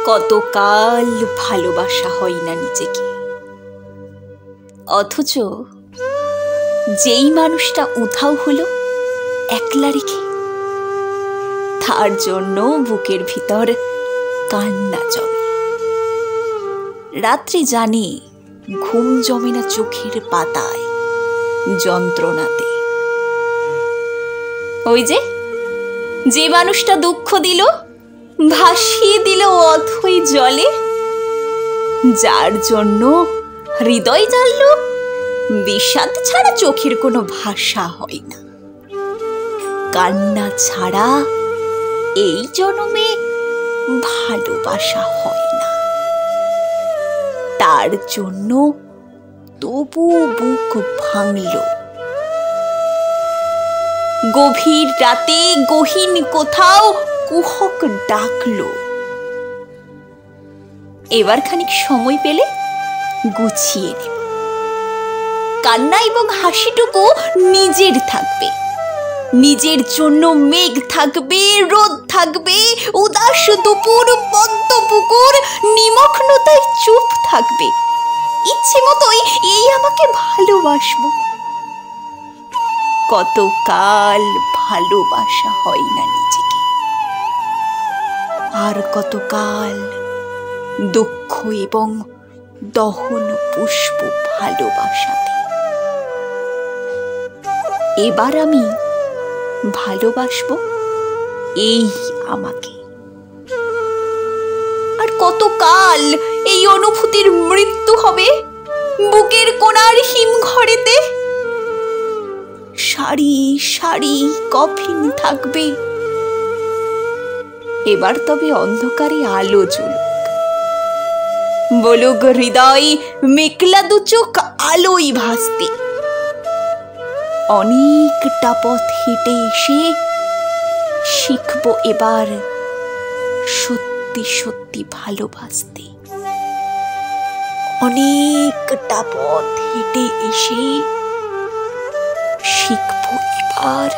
কতকাল ভালোবাসা হয় না নিজেকে, অথচ যেই মানুষটা উধাও হলো একলা রেখে, তার জন্য বুকের ভিতর কান্না জমে। রাত্রি জানে ঘুম জমে না চোখের পাতায়, যন্ত্রণাতে। ওই যে মানুষটা দুঃখ দিল, ভাসিয়ে দিল অথই জলে, যার জন্য হৃদয় জ্বলল, বিষাদ ছাড়া চোখের কোনো ভাষা হয় না। কান্না ছাড়া এই জন্মে ভালোবাসা হয় না। তার জন্য তবু বুক ভাঙল। গভীর রাতে গহীন কোথাও কুহক ডাকলো। এবার খানিক সময় পেলে গুছিয়ে নেব। কান্না এবং হাসিটুকু নিজের থাকবে, নিজের জন্য মেঘ থাকবে, রোদ থাকবে, উদাস দুপুর, পদ্ম পুকুর নিমগ্নতায় চুপ থাকবে। ইচ্ছে মতোই এই আমাকে ভালোবাসবো। কতকাল ভালোবাসা হয় না নিজেকে, আর কতকাল দুঃখ এবং দহন পুষ্প ভালোবাসাতে। এবার আমি ভালোবাসবো এই আমাকে। আর কতকাল এই অনুভূতির মৃত্যু হবে বুকের কোণার হিমঘরেতে। সারি সারি কফিন থাকবে। এবার তবে অন্ধকারে আলো জ্বলুক, বলুক হৃদয় মেঘলা দু চোখ আলোই ভাসতে। অনেকটা পথ হেঁটে এসে শিখবো এবার সত্যি সত্যি ভালোবাসতে। অনেকটা পথ হেঁটে এসে শিখবো এবার